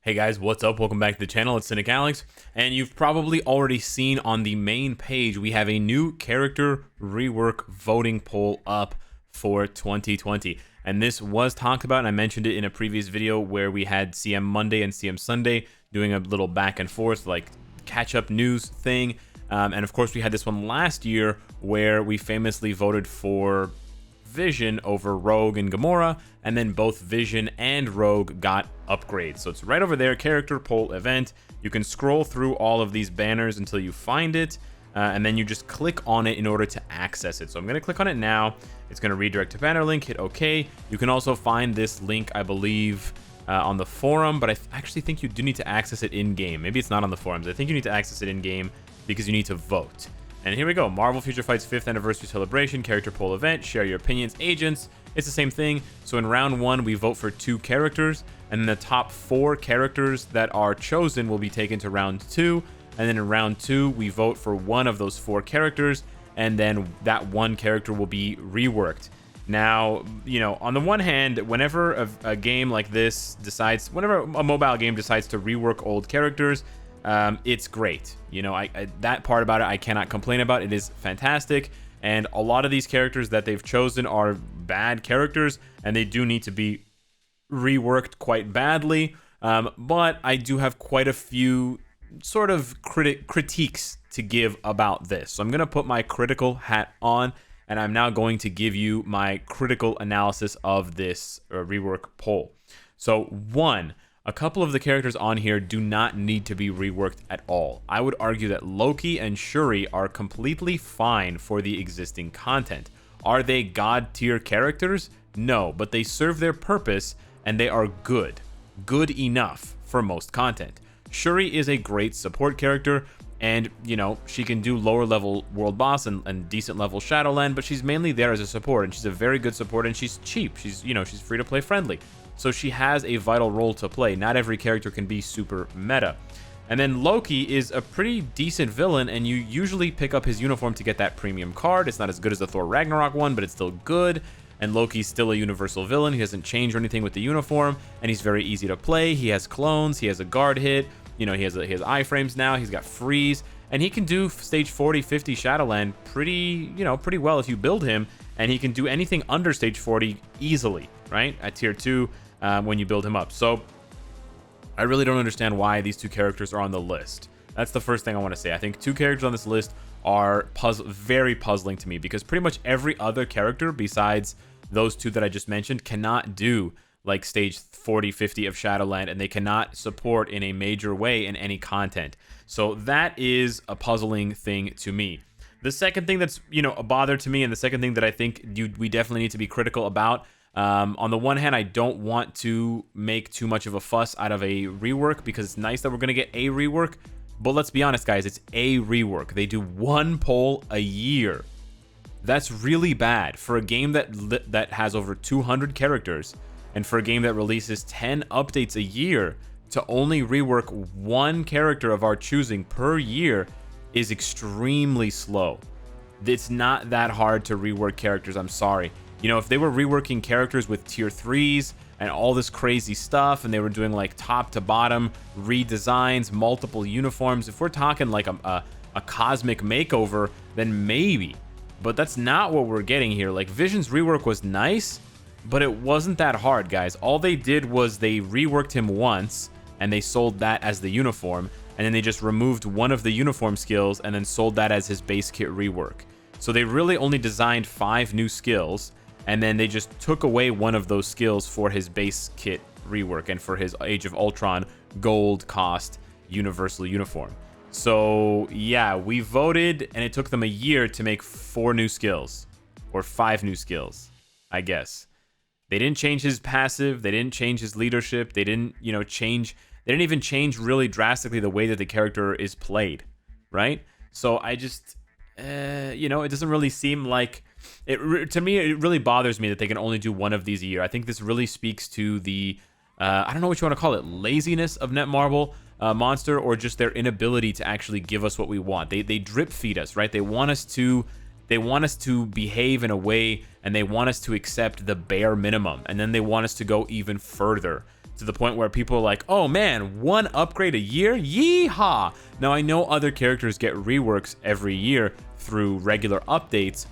Hey guys, what's up? Welcome back to the channel. It's Cynicalex, and you've probably already seen on the main page we have a new character rework voting poll up for 2020. And this was talked about, and I mentioned it in a previous video where we had CM Monday and CM Sunday doing a little back and forth, like catch-up news thing. And of course, we had this one last year where we famously voted for Vision over Rogue and Gamora, and then both Vision and Rogue got upgrades. So it's right over there, character poll event. You can scroll through all of these banners until you find it, and then you just click on it in order to access it. So I'm going to click on it now. It's going to redirect to banner link, hit OK. You can also find this link, I believe, on the forum, but I actually think you do need to access it in-game. Maybe it's not on the forums. I think you need to access it in-game because you need to vote. And here we go. Marvel Future Fight's 5th anniversary celebration, character poll event, share your opinions, agents. It's the same thing. So in round 1, we vote for 2 characters, and then the top 4 characters that are chosen will be taken to round 2. And then in round 2, we vote for one of those 4 characters, and then that one character will be reworked. Now, you know, on the one hand, whenever a game like this decides, whenever a mobile game decides to rework old characters, it's great. You know, that part about it I cannot complain about. It is fantastic, and a lot of these characters that they've chosen are bad characters, and they do need to be reworked quite badly. But I do have quite a few sort of critiques to give about this. So I'm going to put my critical hat on, and I'm now going to give you my critical analysis of this rework poll. So 1, a couple of the characters on here do not need to be reworked at all. I would argue that Loki and Shuri are completely fine for the existing content. Are they god tier characters? No, but they serve their purpose and they are good. Good enough for most content. Shuri is a great support character, and, you know, she can do lower level world boss and decent level Shadowland, but she's mainly there as a support, and she's a very good support, and she's cheap. She's, you know, she's free to play friendly. So she has a vital role to play. Not every character can be super meta. And then Loki is a pretty decent villain, and you usually pick up his uniform to get that premium card. It's not as good as the Thor Ragnarok one, but it's still good. And Loki's still a universal villain. He doesn't change or anything with the uniform, and he's very easy to play. He has clones, he has a guard hit, you know, he has iframes now, he's got freeze, and he can do stage 40, 50 Shadowland pretty well if you build him, and he can do anything under stage 40 easily, right? At tier 2, when you build him up. So I really don't understand why these 2 characters are on the list. That's the first thing I want to say. I think 2 characters on this list are very puzzling to me, because pretty much every other character besides those 2 that I just mentioned cannot do like stage 40, 50 of Shadowland, and they cannot support in a major way in any content. So that is a puzzling thing to me. The second thing that's, you know, a bother to me, and the second thing that I think we definitely need to be critical about, on the one hand, I don't want to make too much of a fuss out of a rework, because it's nice that we're going to get a rework, but let's be honest, guys, it's a rework. They do 1 poll a year. That's really bad for a game that has over 200 characters, and for a game that releases 10 updates a year. To only rework 1 character of our choosing per year is extremely slow. It's not that hard to rework characters, I'm sorry. You know, if they were reworking characters with tier 3s and all this crazy stuff, and they were doing like top to bottom redesigns, multiple uniforms, if we're talking like a cosmic makeover, then maybe. But that's not what we're getting here. Like, Vision's rework was nice, but it wasn't that hard, guys. All they did was they reworked him once, and they sold that as the uniform, and then they just removed one of the uniform skills and then sold that as his base kit rework. So they really only designed 5 new skills, and then they just took away one of those skills for his base kit rework and for his Age of Ultron gold cost universal uniform. So yeah, we voted, and it took them a year to make 4 new skills, or 5 new skills, I guess. They didn't change his passive, they didn't change his leadership, they didn't, you know, they didn't even change really drastically the way that the character is played, right? So I just, you know, it doesn't really seem like, to me, it really bothers me that they can only do 1 of these a year. I think this really speaks to the, I don't know what you want to call it, laziness of Netmarble Monster, or just their inability to actually give us what we want. They drip feed us, right? They want us to behave in a way, and they want us to accept the bare minimum, and then they want us to go even further to the point where people are like, oh man, one upgrade a year? Yeehaw! Now, I know other characters get reworks every year through regular updates,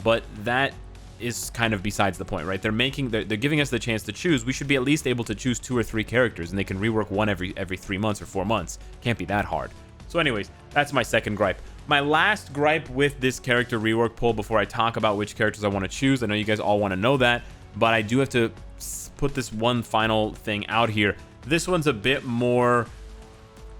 but that is kind of besides the point, right? They're giving us the chance to choose. We should be at least able to choose 2 or 3 characters, and they can rework one every 3 months or 4 months. Can't be that hard. So anyways, that's my second gripe. My last gripe with this character rework poll before I talk about which characters I want to choose. I know you guys all want to know that, but I do have to put this one final thing out here. This one's a bit more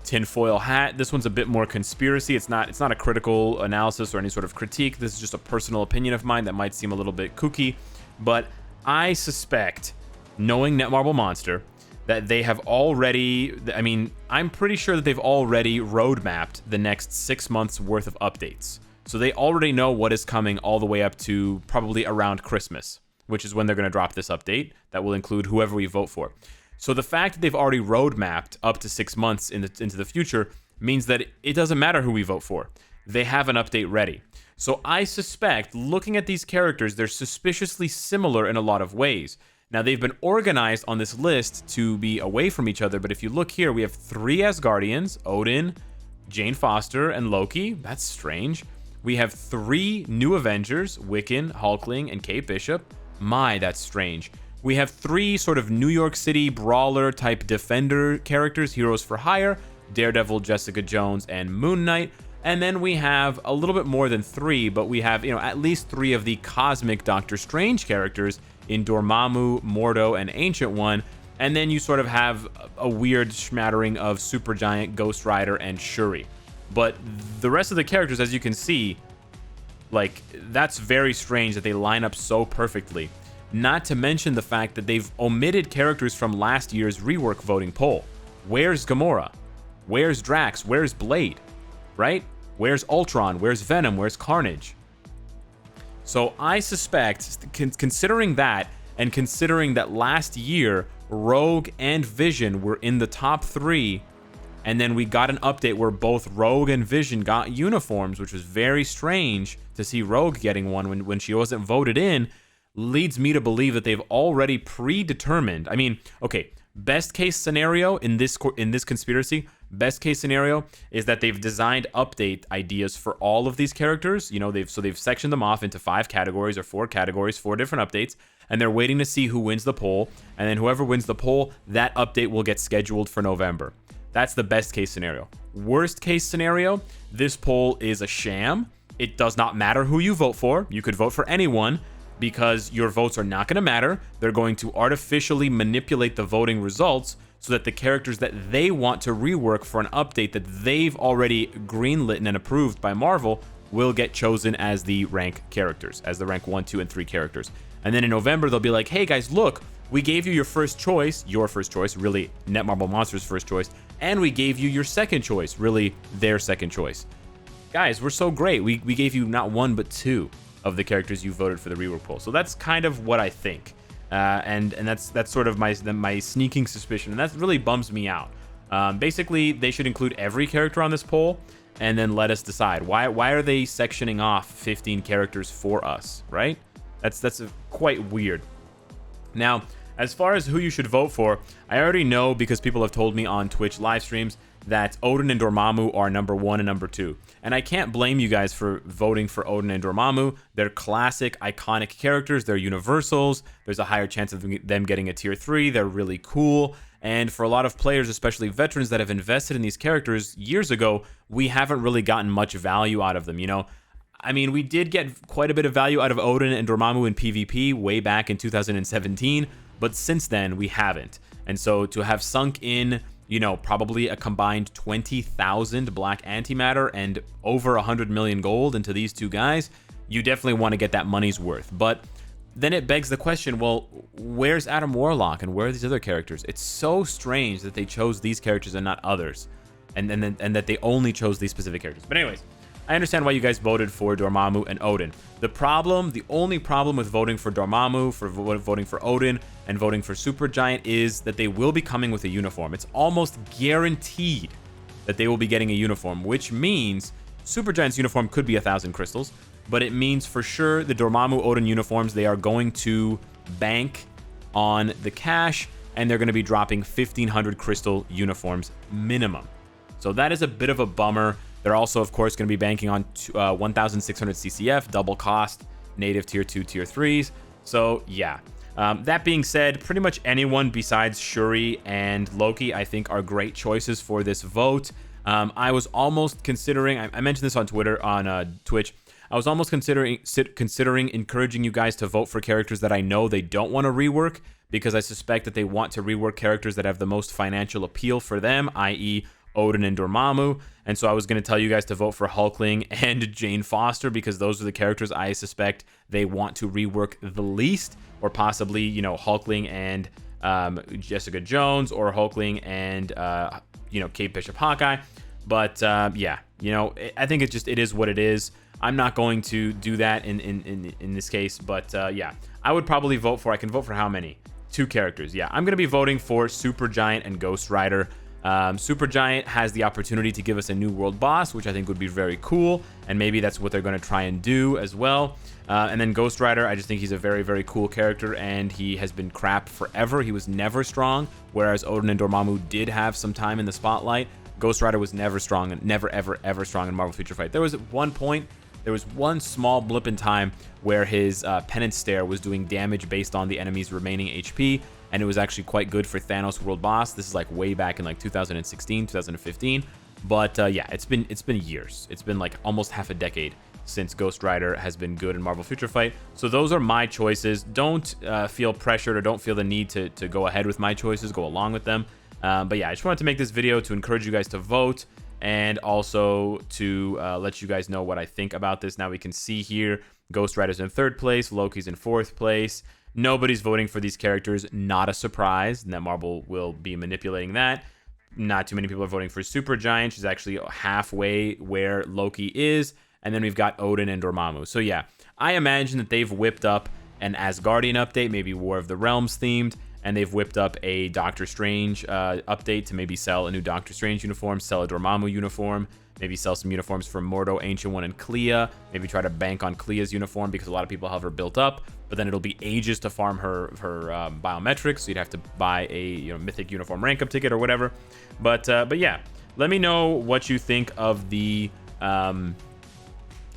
tinfoil hat. This one's a bit more conspiracy. It's not a critical analysis or any sort of critique. This is just a personal opinion of mine that might seem a little bit kooky, but I suspect, knowing Netmarble Monster, that they have already, I mean, I'm pretty sure that they've already roadmapped the next 6 months worth of updates. So they already know what is coming all the way up to probably around Christmas, which is when they're going to drop this update that will include whoever we vote for. So the fact that they've already roadmapped up to 6 months into the future means that it doesn't matter who we vote for. They have an update ready. So I suspect, looking at these characters, they're suspiciously similar in a lot of ways. Now, they've been organized on this list to be away from each other, but if you look here, we have 3 Asgardians, Odin, Jane Foster, and Loki. That's strange. We have 3 new Avengers, Wiccan, Hulkling, and Kate Bishop. My, that's strange. We have 3 sort of New York City brawler type defender characters, heroes for hire, Daredevil, Jessica Jones, and Moon Knight. And then we have a little bit more than 3, but we have, at least 3 of the cosmic Doctor Strange characters in Dormammu, Mordo, and Ancient One. And then you sort of have a weird smattering of Supergiant, Ghost Rider, and Shuri. But the rest of the characters, as you can see, like, that's very strange that they line up so perfectly. Not to mention the fact that they've omitted characters from last year's rework voting poll. Where's Gamora? Where's Drax? Where's Blade? Right? Where's Ultron? Where's Venom? Where's Carnage? So I suspect, considering that, and considering that last year, Rogue and Vision were in the top 3, and then we got an update where both Rogue and Vision got uniforms, which was very strange to see Rogue getting one when she wasn't voted in, leads me to believe that they've already predetermined. I mean, okay, best case scenario in this conspiracy, best case scenario is that they've designed update ideas for all of these characters. They've sectioned them off into 5 categories or 4 categories, 4 different updates, and they're waiting to see who wins the poll. And then whoever wins the poll, that update will get scheduled for November. That's the best case scenario. Worst case scenario, this poll is a sham. It does not matter who you vote for. You could vote for anyone, because your votes are not going to matter. They're going to artificially manipulate the voting results so that the characters that they want to rework for an update that they've already greenlit and approved by Marvel will get chosen as the rank characters, as the rank 1, 2, and 3 characters. And then in November, they'll be like, hey guys, look, we gave you your first choice, really Netmarble Monster's first choice, and we gave you your second choice, really their second choice. Guys, we're so great. We gave you not 1, but 2 of the characters you voted for the rework poll. So that's kind of what I think, and that's sort of my sneaking suspicion, and that really bums me out. Basically, they should include every character on this poll, and then let us decide. Why are they sectioning off 15 characters for us, right? That's quite weird. Now, as far as who you should vote for, I already know because people have told me on Twitch live streams that Odin and Dormammu are number 1 and number 2. And I can't blame you guys for voting for Odin and Dormammu. They're classic, iconic characters. They're universals. There's a higher chance of them getting a tier 3. They're really cool. And for a lot of players, especially veterans that have invested in these characters years ago, we haven't really gotten much value out of them, I mean, we did get quite a bit of value out of Odin and Dormammu in PvP way back in 2017, but since then, we haven't. And so to have sunk in, probably a combined 20,000 black antimatter and over 100 million gold into these 2 guys, you definitely want to get that money's worth. But then it begs the question, well, where's Adam Warlock and where are these other characters? It's so strange that they chose these characters and not others, and that they only chose these specific characters. But anyways, I understand why you guys voted for Dormammu and Odin. The only problem with voting for Dormammu, for voting for Odin, and voting for Supergiant is that they will be coming with a uniform. It's almost guaranteed that they will be getting a uniform, which means Supergiant's uniform could be 1,000 crystals, but it means for sure the Dormammu Odin uniforms, they are going to bank on the cash, and they're going to be dropping 1,500 crystal uniforms minimum. So that is a bit of a bummer. They're also, of course, going to be banking on 1,600 CCF, double cost, native tier 2, tier 3s. So yeah. That being said, pretty much anyone besides Shuri and Loki, I think, are great choices for this vote. I was almost considering, I mentioned this on Twitter, on Twitch, I was almost considering encouraging you guys to vote for characters that I know they don't want to rework, because I suspect that they want to rework characters that have the most financial appeal for them, i.e. Odin and Dormammu. And so I was going to tell you guys to vote for Hulkling and Jane Foster, because those are the characters I suspect they want to rework the least, or possibly, you know, Hulkling and Jessica Jones, or Hulkling and, you know, Kate Bishop Hawkeye. But yeah, you know, I think it is what it is. I'm not going to do that in this case, but yeah, I would probably vote for, I can vote for how many? 2 characters. Yeah, I'm going to be voting for Supergiant and Ghost Rider. Supergiant has the opportunity to give us a new world boss, which I think would be very cool, and maybe that's what they're going to try and do as well. And then Ghost Rider, I just think he's a very, very cool character, and he has been crap forever. He was never strong, whereas Odin and Dormammu did have some time in the spotlight. Ghost Rider was never strong, and never, ever, ever strong in Marvel Future Fight. There was one small blip in time where his penance stare was doing damage based on the enemy's remaining HP, and it was actually quite good for Thanos World Boss. This is like way back in like 2016, 2015. But yeah, it's been years. It's been like almost half a decade since Ghost Rider has been good in Marvel Future Fight. So those are my choices. Don't feel pressured, or don't feel the need to go ahead with my choices, go along with them. But yeah, I just wanted to make this video to encourage you guys to vote, and also to let you guys know what I think about this. Now we can see here, Ghost Rider's in 3rd place, Loki's in 4th place. Nobody's voting for these characters, not a surprise, and that Marvel will be manipulating that. Not too many people are voting for Supergiant. She's actually halfway where Loki is. And then we've got Odin and Dormammu. So yeah, I imagine that they've whipped up an Asgardian update, maybe War of the Realms themed, and they've whipped up a Doctor Strange update to maybe sell a new Doctor Strange uniform, sell a Dormammu uniform, maybe sell some uniforms from Mordo, Ancient One, and Clea. Maybe try to bank on Clea's uniform, because a lot of people have her built up, but then it'll be ages to farm her biometrics, so you'd have to buy a mythic uniform rank up ticket or whatever. But yeah, let me know what you think of the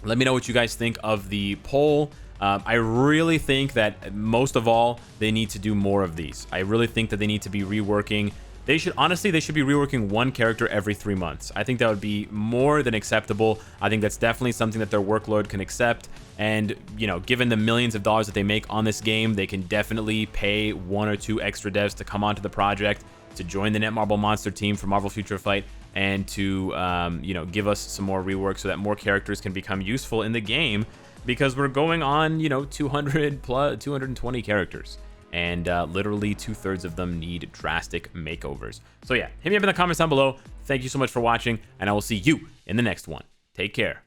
let me know what you guys think of the poll. I really think that most of all, they need to do more of these. I really think that they need to be reworking. They should be reworking one character every 3 months. I think that would be more than acceptable. I think that's definitely something that their workload can accept. And, you know, given the millions of dollars that they make on this game, they can definitely pay 1 or 2 extra devs to come onto the project, to join the Netmarble Monster team for Marvel Future Fight, and to, you know, give us some more rework so that more characters can become useful in the game, because we're going on, you know, 220 characters. And literally 2/3 of them need drastic makeovers. So yeah, hit me up in the comments down below. Thank you so much for watching, and I will see you in the next one. Take care.